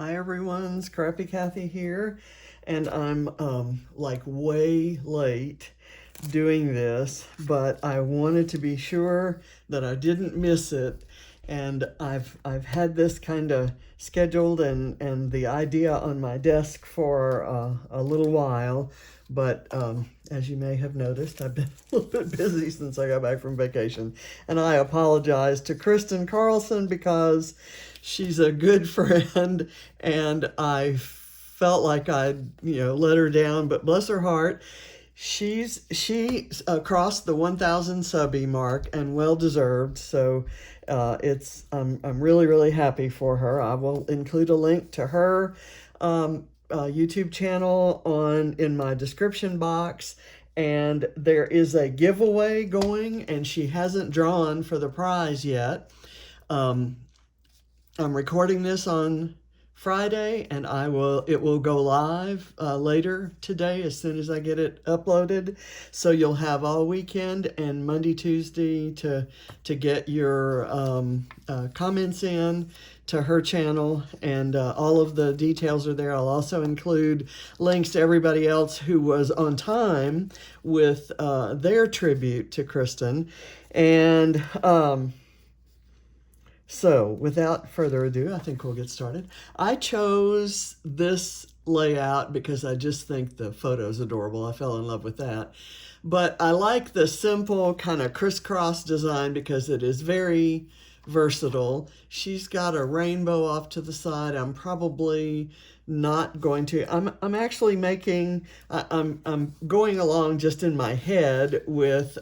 Hi everyone, Scrappy Kathy here, and I'm like way late doing this, but I wanted to be sure that I didn't miss it, and I've had this kind of scheduled and the idea on my desk for a little while, but as you may have noticed, I've been a little bit busy since I got back from vacation, and I apologize to Kristin Carlson because she's a good friend, and I felt like I'd let her down, but bless her heart, she crossed the 1,000 Subbie mark, and well deserved. So it's I'm really happy for her. I will include a link to her YouTube channel in my description box. And there is a giveaway going, and she hasn't drawn for the prize yet. I'm recording this on Friday, and it will go live later today as soon as I get it uploaded. So you'll have all weekend and Monday, Tuesday to get your comments in to her channel, and all of the details are there. I'll also include links to everybody else who was on time with their tribute to Kristin. And so without further ado, I think we'll get started. I chose this layout because I just think the photo's adorable. I fell in love with that. But I like the simple kind of crisscross design because it is very versatile. She's got a rainbow off to the side. I'm probably not going to. I'm actually making. I'm going along just in my head with.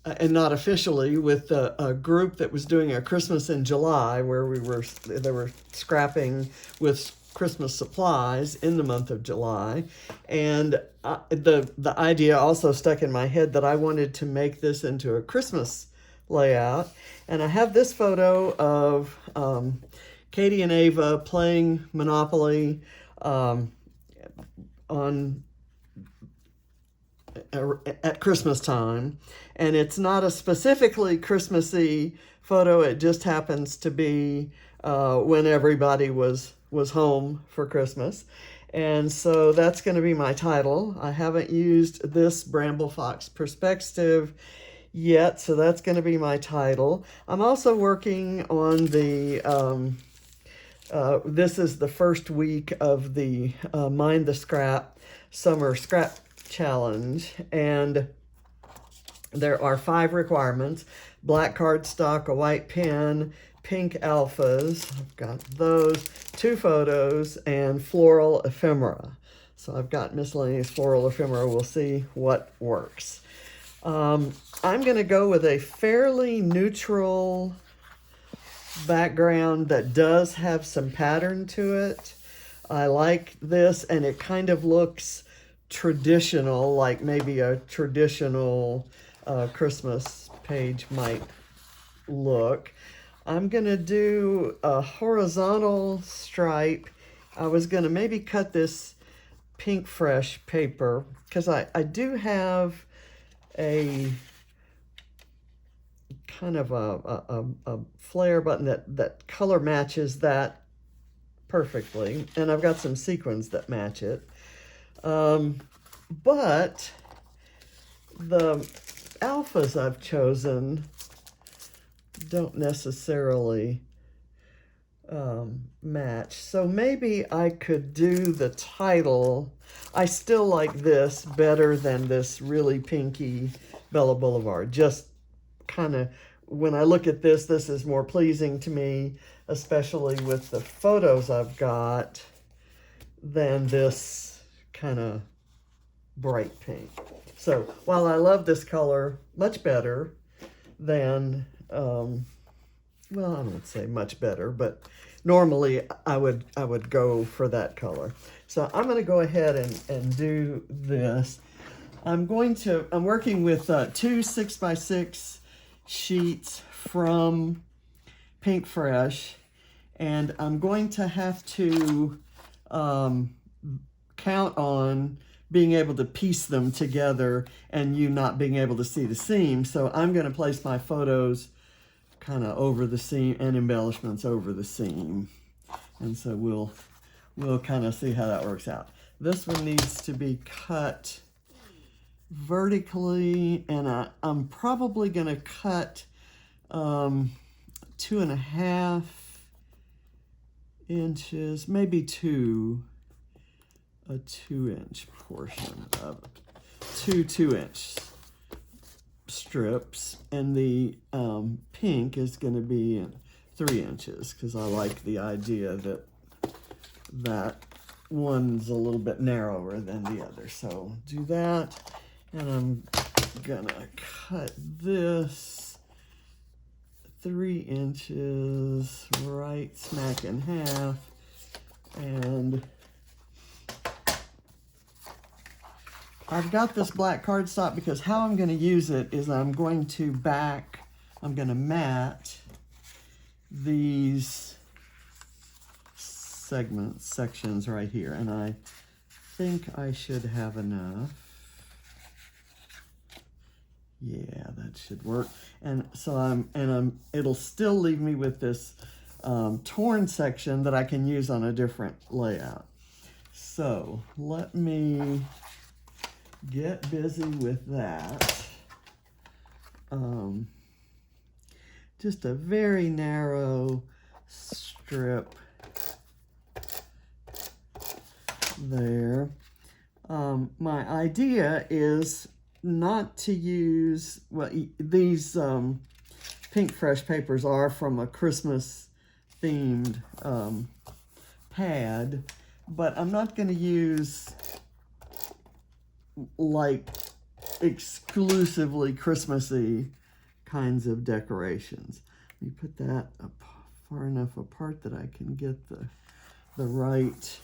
And not officially, with a group that was doing a Christmas in July, where they were scrapping with Christmas supplies in the month of July, and the idea also stuck in my head that I wanted to make this into a Christmas layout. And I have this photo of Katie and Ava playing Monopoly at Christmas time, and it's not a specifically Christmassy photo. It just happens to be when everybody was home for Christmas, and so that's going to be my title. I haven't used this Bramble Fox perspective yet, so that's going to be my title. I'm also working on the this is the first week of the Mind the Scrap Summer Scrap Challenge, and there are 5 requirements: black cardstock, a white pen, pink alphas, I've got those, 2 photos, and floral ephemera. So I've got miscellaneous floral ephemera. We'll see what works. I'm going to go with a fairly neutral background that does have some pattern to it. I like this, and it kind of looks traditional, like maybe a traditional Christmas page might look. I'm gonna do a horizontal stripe. I was gonna maybe cut this pink fresh paper because I do have a kind of a flare button that color matches that perfectly, and I've got some sequins that match it. But the alphas I've chosen don't necessarily match. So maybe I could do the title. I still like this better than this really pinky Bella Boulevard. Just kind of, when I look at this is more pleasing to me, especially with the photos I've got, than this kind of bright pink. So while I love this color much better than, well, I won't say much better, but normally I would go for that color. So I'm going to go ahead and do this. I'm working with 2 6x6 sheets from Pink Fresh, and I'm going to have to count on being able to piece them together and you not being able to see the seam. So I'm going to place my photos kind of over the seam and embellishments over the seam. And so we'll kind of see how that works out. This one needs to be cut vertically, and I'm probably going to cut 2.5 inches, maybe a 2-inch portion of two 2-inch strips, and the pink is going to be 3 inches because I like the idea that one's a little bit narrower than the other. So do that, and I'm gonna cut this 3 inches right smack in half, and I've got this black cardstock because how I'm going to use it is I'm going to mat these sections right here, and I think I should have enough. Yeah, that should work. And so it'll still leave me with this torn section that I can use on a different layout. So let me get busy with that. Just a very narrow strip there. My idea is not to use, well, these pink fresh papers are from a Christmas themed pad, but I'm not going to use like exclusively Christmassy kinds of decorations. Let me put that up far enough apart that I can get the right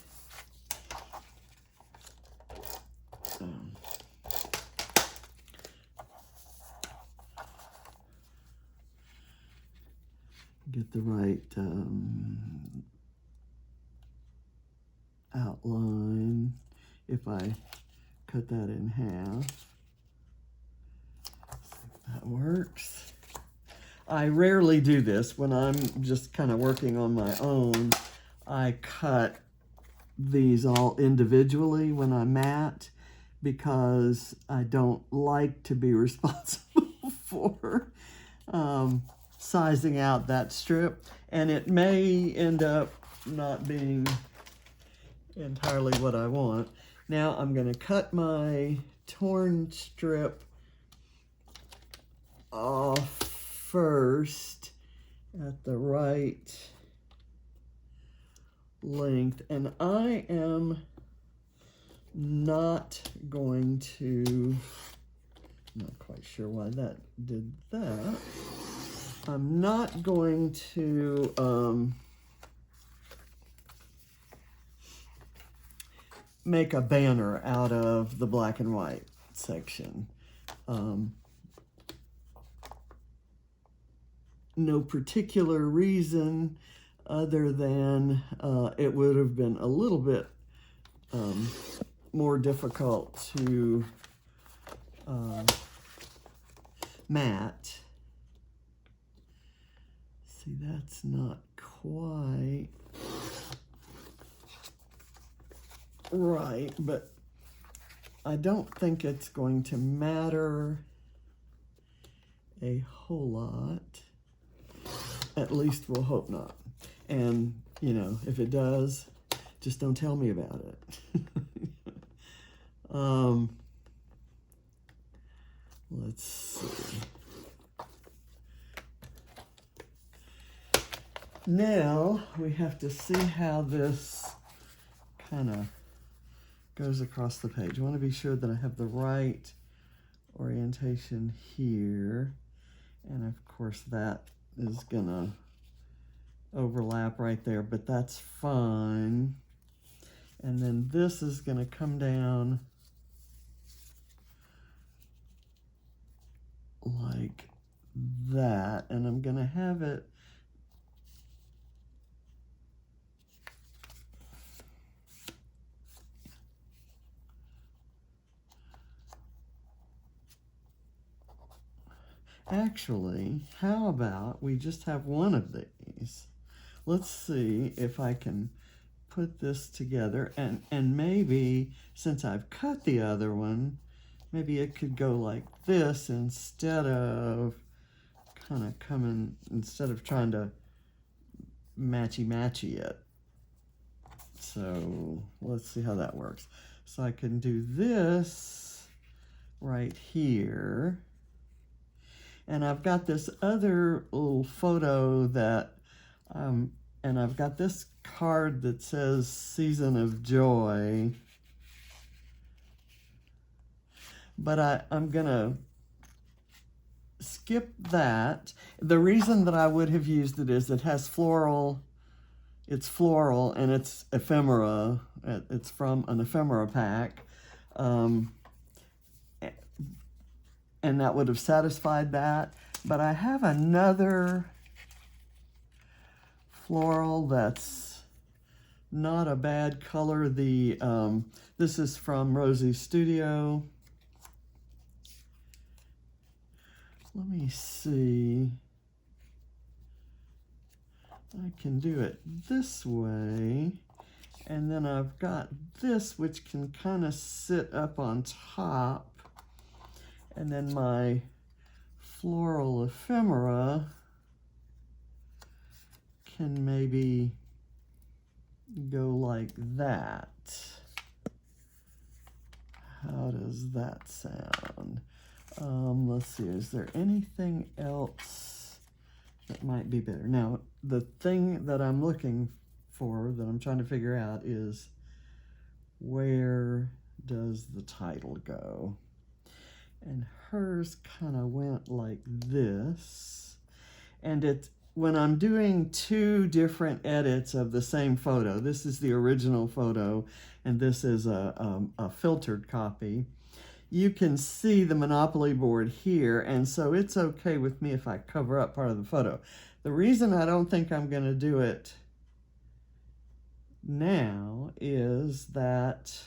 outline if I cut that in half. See if that works. I rarely do this when I'm just kind of working on my own. I cut these all individually when I mat because I don't like to be responsible for sizing out that strip, and it may end up not being entirely what I want. Now I'm going to cut my torn strip off first at the right length, and I am not going to, not quite sure why that did that. I'm not going to make a banner out of the black and white section. No particular reason other than it would have been a little bit more difficult to mat. See, that's not quite right, but I don't think it's going to matter a whole lot. At least we'll hope not. And, you know, if it does, just don't tell me about it. Let's see. Now we have to see how this kind of goes across the page. I want to be sure that I have the right orientation here. And of course that is gonna overlap right there, but that's fine. And then this is gonna come down like that, and I'm gonna have it actually, how about we just have one of these? let's see if I can put this together, and maybe since I've cut the other one, maybe it could go like this instead of kind of coming, instead of trying to matchy it. So let's see how that works. So I can do this right here. And I've got this other little photo that, and I've got this card that says Season of Joy. But I'm gonna skip that. The reason that I would have used it is it has floral, it's floral and it's ephemera. It's from an ephemera pack. And that would have satisfied that. But I have another floral that's not a bad color. This is from Rosie's Studio. Let me see. I can do it this way. And then I've got this, which can kind of sit up on top. And then my floral ephemera can maybe go like that. How does that sound? Let's see, is there anything else that might be better? Now, the thing that I'm looking for, that I'm trying to figure out, is where does the title go? And hers kind of went like this. And when I'm doing two different edits of the same photo, this is the original photo, and this is a filtered copy, you can see the Monopoly board here, and so it's okay with me if I cover up part of the photo. The reason I don't think I'm going to do it now is that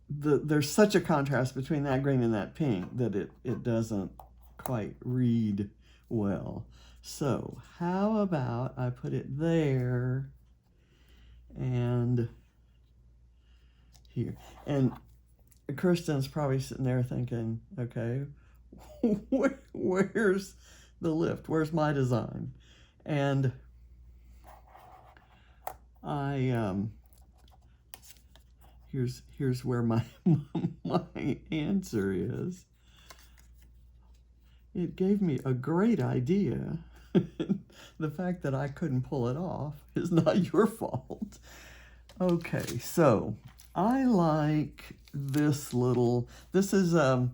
there's such a contrast between that green and that pink that it doesn't quite read well. So how about I put it there and here? And Kristin's probably sitting there thinking, okay, where's the lift? Where's my design? And here's where my my answer is. It gave me a great idea. The fact that I couldn't pull it off is not your fault. Okay, so I like this is a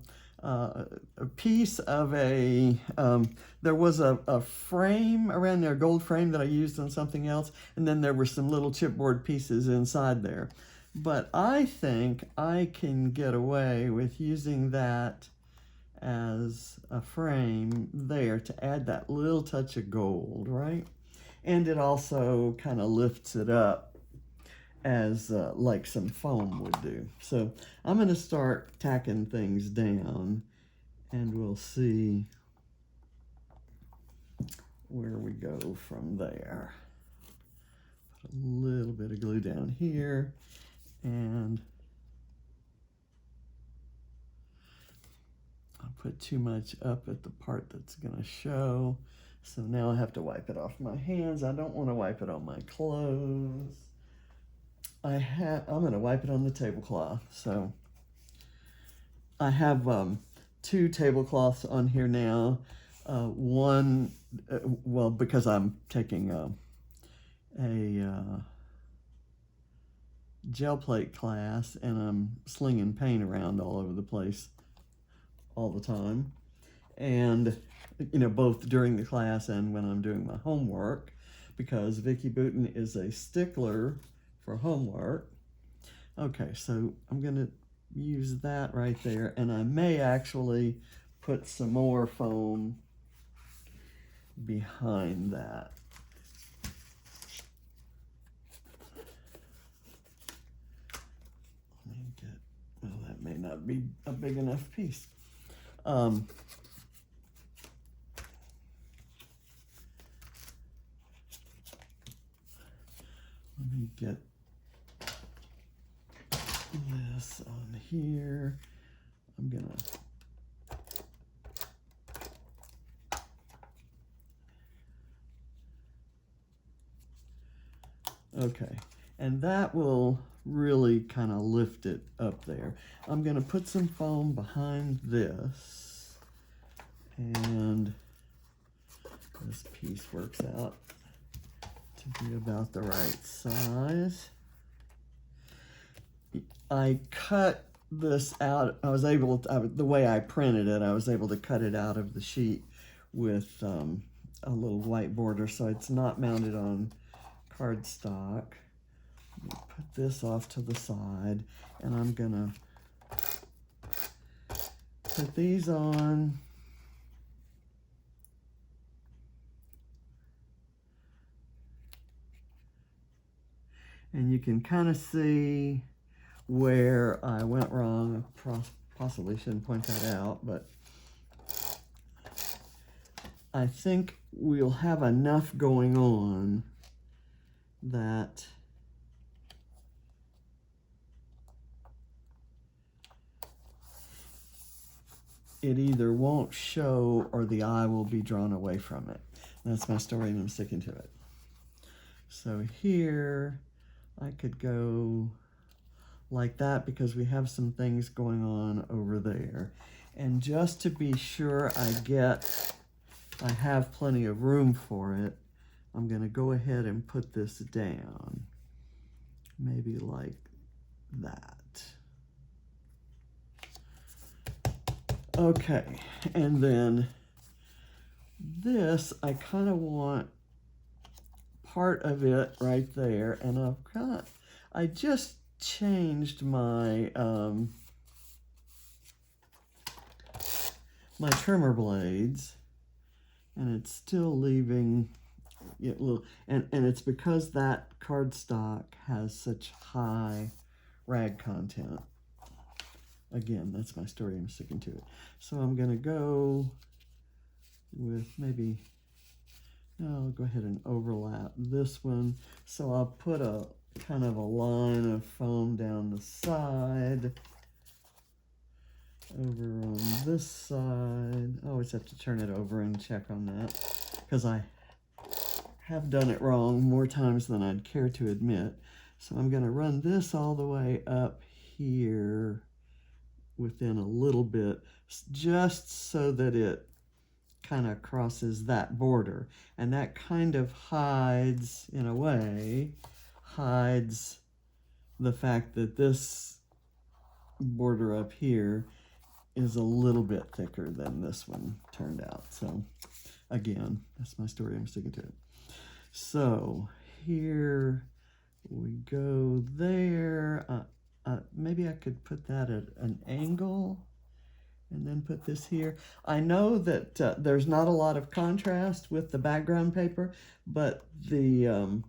piece of there was a frame around there, a gold frame that I used on something else, and then there were some little chipboard pieces inside there. But I think I can get away with using that as a frame there to add that little touch of gold, right? And it also kind of lifts it up as like some foam would do. So I'm going to start tacking things down, and we'll see where we go from there. Put a little bit of glue down here, and I put too much up at the part that's going to show. So now I have to wipe it off my hands. I don't want to wipe it on my clothes. I'm going to wipe it on the tablecloth. So I have two tablecloths on here now. One, well, because I'm taking a gel plate class, and I'm slinging paint around all over the place all the time, and both during the class and when I'm doing my homework, because Vicki Booten is a stickler for homework. Okay, so I'm gonna use that right there, and I may actually put some more foam behind that. Let me well, that may not be a big enough piece. Let me get this on here. I'm gonna okay, and that will really kind of lift it up there. I'm gonna put some foam behind this, and this piece works out to be about the right size. I cut this out. I was able to, the way I printed it, I was able to cut it out of the sheet with a little white border, so it's not mounted on cardstock. Put this off to the side, and I'm gonna put these on. And you can kind of see where I went wrong. I possibly shouldn't point that out, but I think we'll have enough going on that it either won't show or the eye will be drawn away from it. That's my story, and I'm sticking to it. So here I could go like that because we have some things going on over there. And just to be sure I have plenty of room for it, I'm going to go ahead and put this down. Maybe like that. Okay, and then this, I kind of want part of it right there, and I just changed my my trimmer blades, and it's still leaving it little, and it's because that cardstock has such high rag content. Again, that's my story, I'm sticking to it. So I'm gonna go with maybe, I'll go ahead and overlap this one. So I'll put a kind of a line of foam down the side. Over on this side. I always have to turn it over and check on that, because I have done it wrong more times than I'd care to admit. So I'm going to run this all the way up here within a little bit, just so that it kind of crosses that border. And that kind of hides, in a way, hides the fact that this border up here is a little bit thicker than this one turned out. So again, that's my story, I'm sticking to it. So here we go there. Maybe I could put that at an angle and then put this here. I know that there's not a lot of contrast with the background paper, but the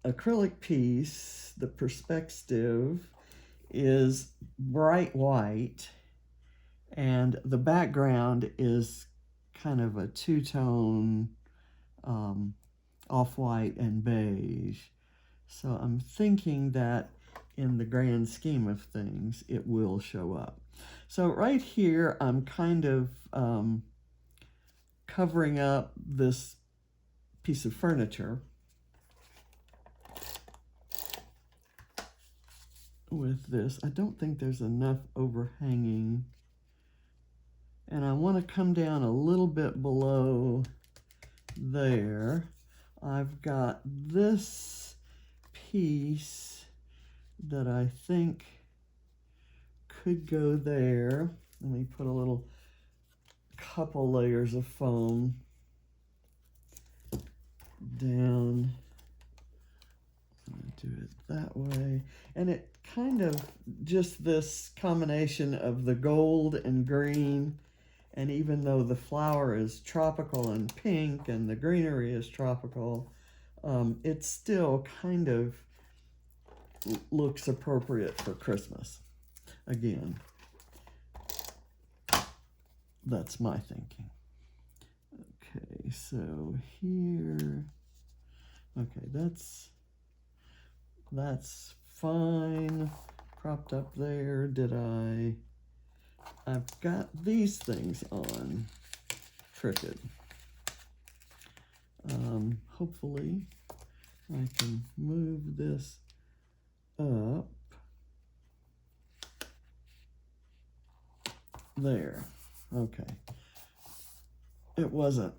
acrylic piece, the perspective, is bright white, and the background is kind of a two-tone off-white and beige. So I'm thinking that in the grand scheme of things, it will show up. So right here, I'm kind of covering up this piece of furniture with this. I don't think there's enough overhanging, and I want to come down a little bit below there. I've got this piece that I think could go there. Let me put a couple layers of foam down. I'm going to do it that way. And it kind of, just this combination of the gold and green, and even though the flower is tropical and pink and the greenery is tropical, it still kind of looks appropriate for Christmas. Again, That's my thinking. Okay, so here, okay, that's fine. Propped up there. I've got these things on crooked. Hopefully I can move this up. There. Okay. It wasn't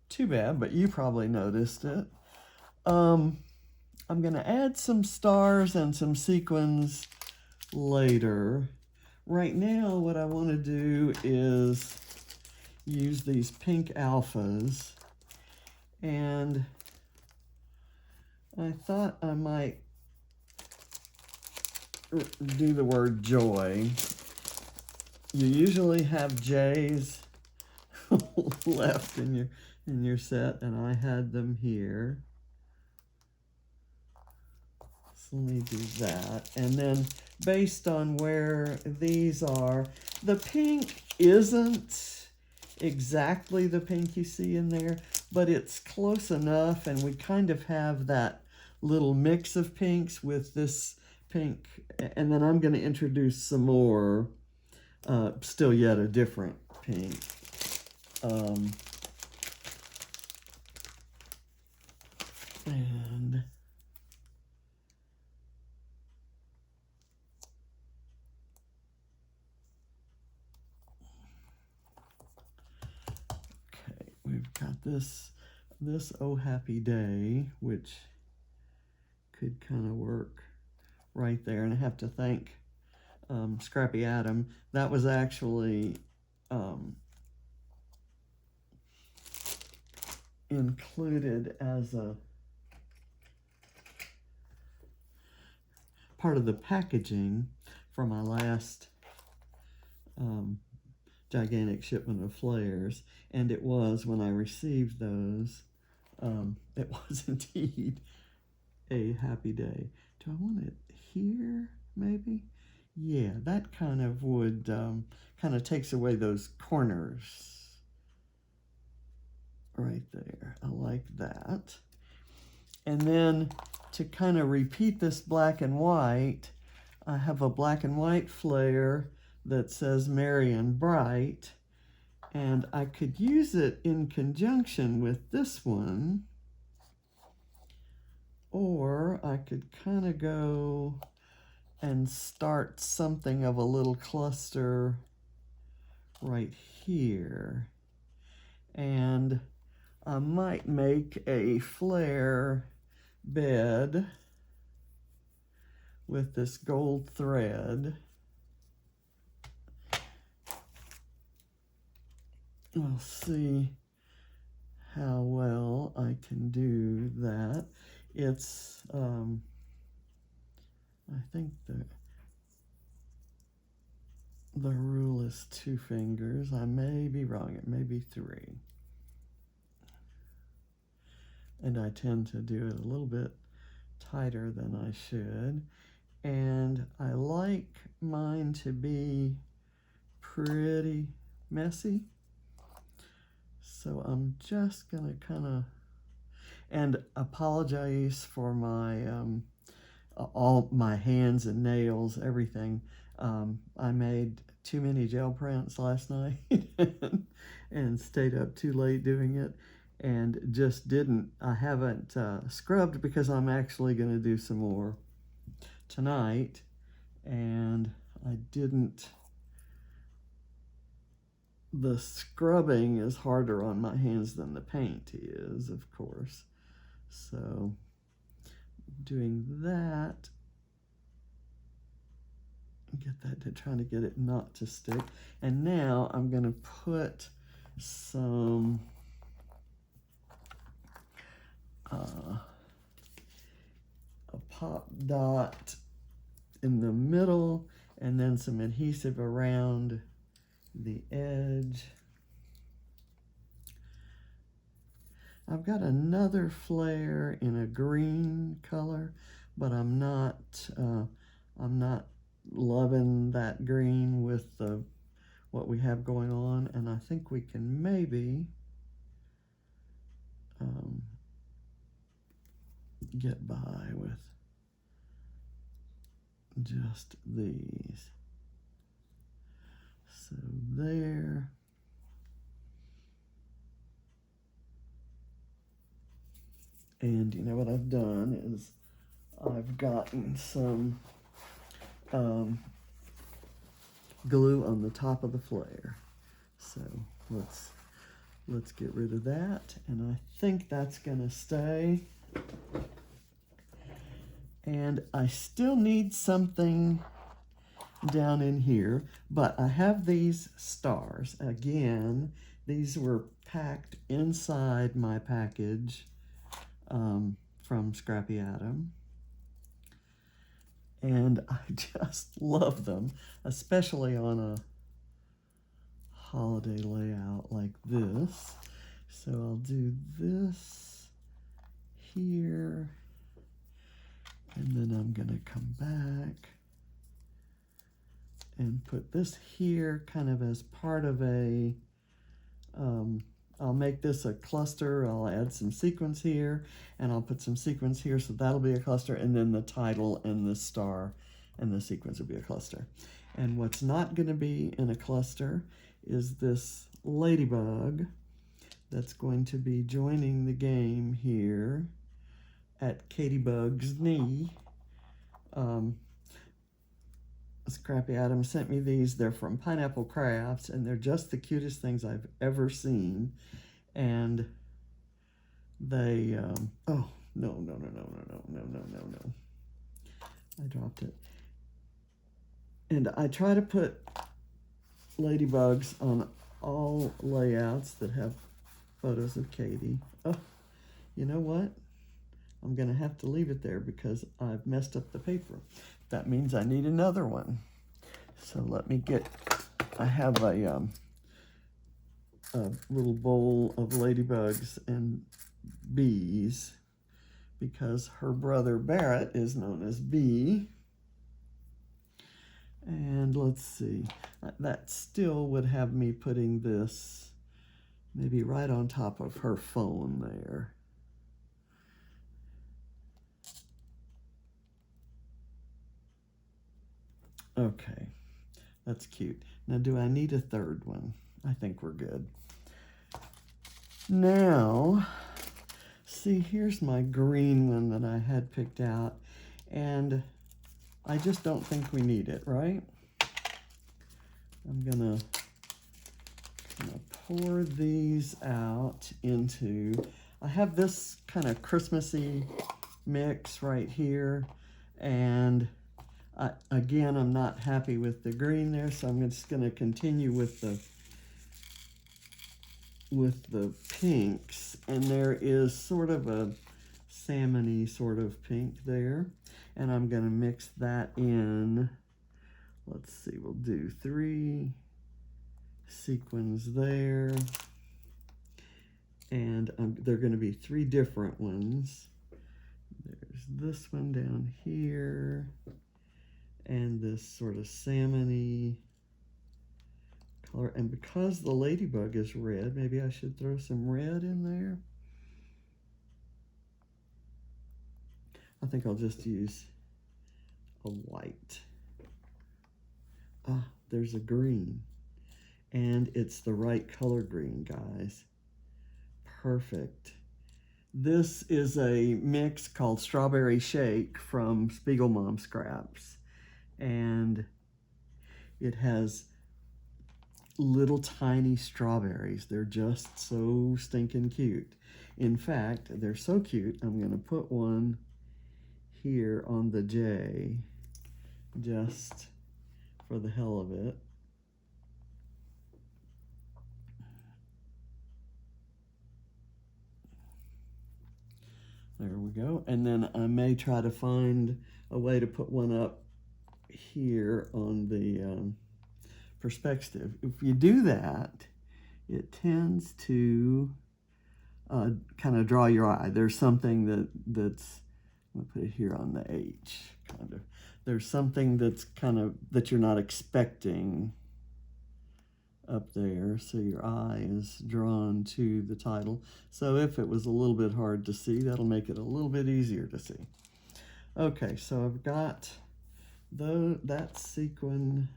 too bad, but you probably noticed it. I'm going to add some stars and some sequins later. Right now, what I want to do is use these pink alphas, and I thought I might do the word joy. You usually have J's left in your set, and I had them here. So let me do that. And then based on where these are, the pink isn't exactly the pink you see in there, but it's close enough, and we kind of have that little mix of pinks with this pink. And then I'm going to introduce some more, still yet a different pink. And okay, we've got this Oh Happy Day, which could kind of work right there. And I have to thank Scrappy Adam. That was actually included as a part of the packaging for my last gigantic shipment of flares, and it was, when I received those, it was indeed a happy day. Do I want it here, maybe? Yeah, that kind of would, kind of takes away those corners right there. I like that. And then to kind of repeat this black and white, I have a black and white flare that says Merry and Bright, and I could use it in conjunction with this one, or I could kind of go and start something of a little cluster right here. And I might make a flare bed with this gold thread. We'll see how well I can do that. It's, I think the rule is 2 fingers. I may be wrong. It may be 3. And I tend to do it a little bit tighter than I should. And I like mine to be pretty messy. So I'm just gonna kind of, and apologize for my, all my hands and nails, everything. I made too many gel prints last night and stayed up too late doing it, and just I haven't scrubbed, because I'm actually going to do some more tonight, and I didn't. The scrubbing is harder on my hands than the paint is, of course. So doing that, get that to trying to get it not to stick. And now I'm going to put some a pop dot in the middle, and then some adhesive around the edge. I've got another flare in a green color, but I'm not loving that green with the what we have going on, and I think we can maybe get by with just these. So there. And you know what I've done is I've gotten some glue on the top of the flare. So let's get rid of that, and I think that's gonna stay. And I still need something down in here, but I have these stars. Again, these were packed inside my package from Scrappy Atom. And I just love them, especially on a holiday layout like this. So I'll do this here, and then I'm gonna come back and put this here kind of as part of a, I'll make this a cluster. I'll add some sequins here, and I'll put some sequins here, so that'll be a cluster, and then the title and the star and the sequins will be a cluster. And what's not gonna be in a cluster is this ladybug that's going to be joining the game here at Katybug's knee. Scrappy Atom sent me these. They're from Pineapple Crafts, and they're just the cutest things I've ever seen. And they, oh, no. I dropped it. And I try to put ladybugs on all layouts that have photos of Katie. Oh, you know what? I'm gonna have to leave it there because I've messed up the paper. That means I need another one. So let me get, I have a little bowl of ladybugs and bees because her brother Barrett is known as Bee. And let's see, that still would have me putting this maybe right on top of her phone there. Okay, that's cute. Now, do I need a third one? I think we're good. Now, see, here's my green one that I had picked out, and I just don't think we need it, right? I'm gonna pour these out into, I have this kind of Christmassy mix right here, and again, I'm not happy with the green there, so I'm just going to continue with the pinks, and there is sort of a salmon-y sort of pink there, and I'm going to mix that in. Let's see, we'll do 3 sequins there, and they're going to be 3 different ones. There's this one down here, and this sort of salmon-y color. And because the ladybug is red, maybe I should throw some red in there. I think I'll just use a white. Ah, there's a green. And it's the right color green, guys. Perfect. This is a mix called Strawberry Shake from Spiegelmom Scraps. And it has little tiny strawberries. They're just so stinking cute. In fact, they're so cute, I'm gonna put one here on the J, just for the hell of it. There we go. And then I may try to find a way to put one up here on the perspective. If you do that, it tends to kind of draw your eye. There's something that's, I'm gonna put it here on the H, kind of. There's something that's kind of, that you're not expecting up there, so your eye is drawn to the title. So if it was a little bit hard to see, that'll make it a little bit easier to see. Okay, so I've got that sequin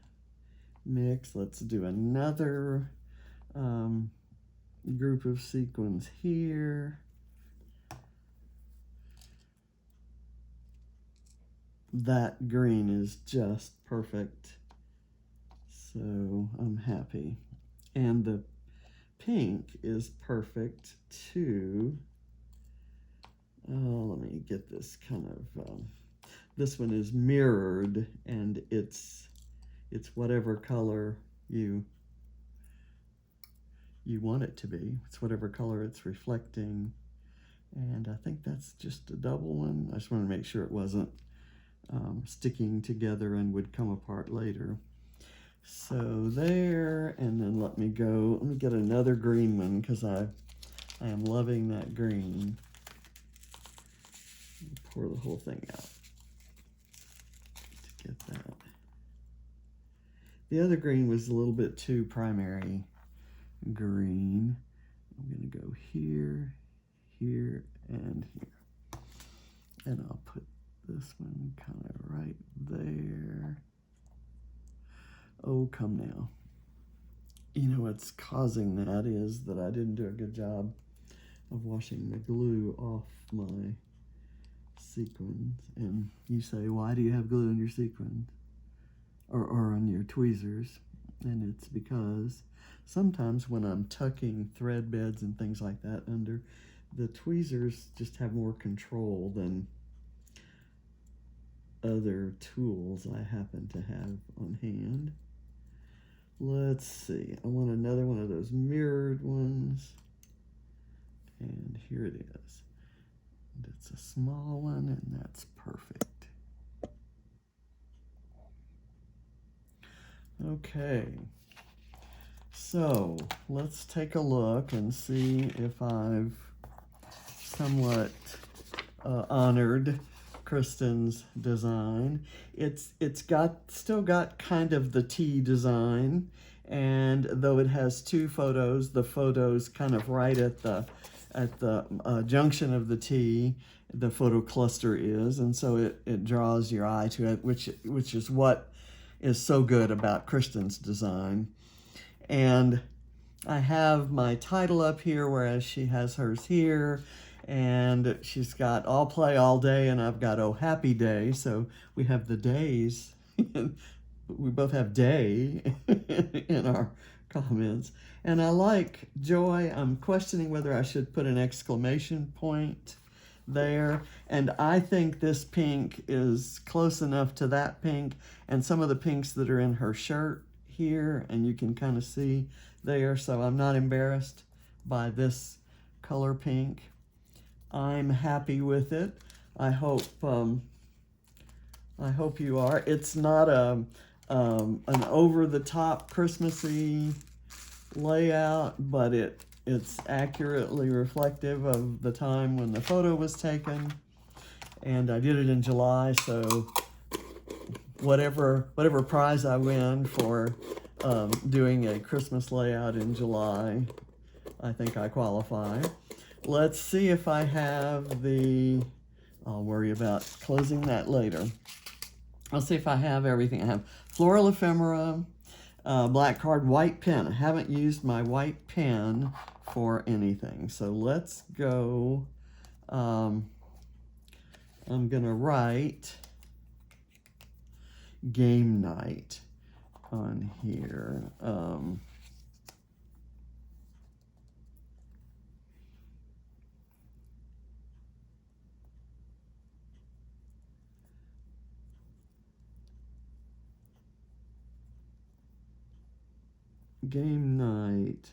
mix. Let's do another group of sequins here. That green is just perfect, so I'm happy. And the pink is perfect too. Oh, let me get this kind of, this one is mirrored, and it's whatever color you want it to be. It's whatever color it's reflecting. And I think that's just a double one. I just want to make sure it wasn't sticking together and would come apart later. So there, and then let me get another green one, because I am loving that green. Pour the whole thing out to get that. The other green was a little bit too primary green. I'm going to go here, here, and here. And I'll put this one kind of right there. Oh, come now. You know what's causing that is that I didn't do a good job of washing the glue off my sequins. And you say, why do you have glue in your sequins? Or on your tweezers? And it's because sometimes when I'm tucking thread beds and things like that under, the tweezers just have more control than other tools I happen to have on hand. Let's see, I want another one of those mirrored ones. And here it is. And it's a small one, and that's perfect. Okay, so let's take a look and see if I've somewhat honored Kristin's design. It's still got kind of the T design, and though it has two photos, the photos kind of right at the junction of the T, the photo cluster is, and so it draws your eye to it, which is what is so good about Kristin's design. And I have my title up here, whereas she has hers here, and she's got All Play All Day, and I've got Oh Happy Day, so we have the days. We both have day in our comments. And I like Joy. I'm questioning whether I should put an exclamation point there, and I think this pink is close enough to that pink and some of the pinks that are in her shirt here, and you can kind of see there, so I'm not embarrassed by this color pink. I'm happy with it. I hope you are. It's not an over-the-top Christmassy layout, but it's accurately reflective of the time when the photo was taken. And I did it in July, so whatever prize I win for doing a Christmas layout in July, I think I qualify. Let's see if I have I'll worry about closing that later. I'll see if I have everything. I have floral ephemera, black card, white pen. I haven't used my white pen for anything. So let's go. I'm going to write game night on here. Game night,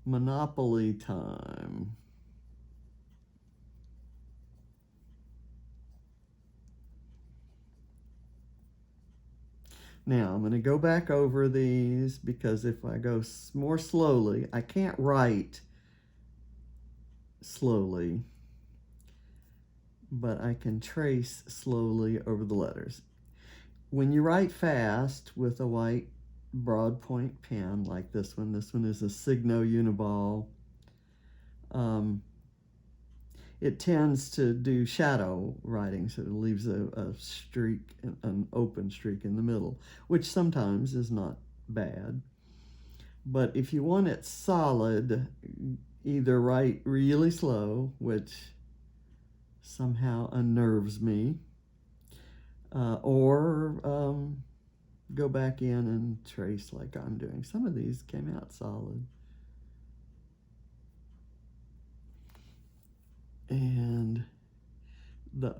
Monopoly time. Now I'm going to go back over these, because if I go more slowly, I can't write slowly, but I can trace slowly over the letters. When you write fast with a white broad point pen like this one. This one is a Signo Uniball. It tends to do shadow writing, so it leaves a streak, an open streak in the middle, which sometimes is not bad. But if you want it solid, either write really slow, which somehow unnerves me, or go back in and trace like I'm doing. Some of these came out solid. And the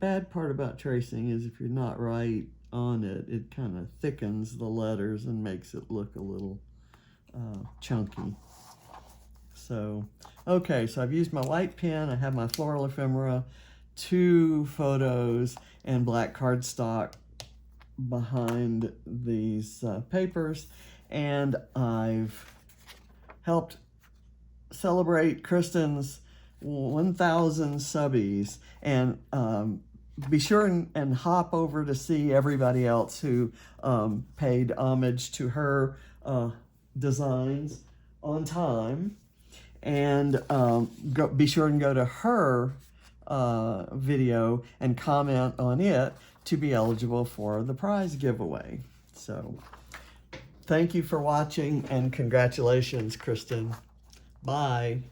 bad part about tracing is if you're not right on it, it kind of thickens the letters and makes it look a little chunky. So, okay, so I've used my white pen, I have my floral ephemera, 2 photos, and black cardstock behind these papers, and I've helped celebrate Kristin's 1,000 subbies, and be sure and hop over to see everybody else who paid homage to her designs on time, and be sure and go to her video and comment on it to be eligible for the prize giveaway. So thank you for watching, and congratulations, Kristin. Bye.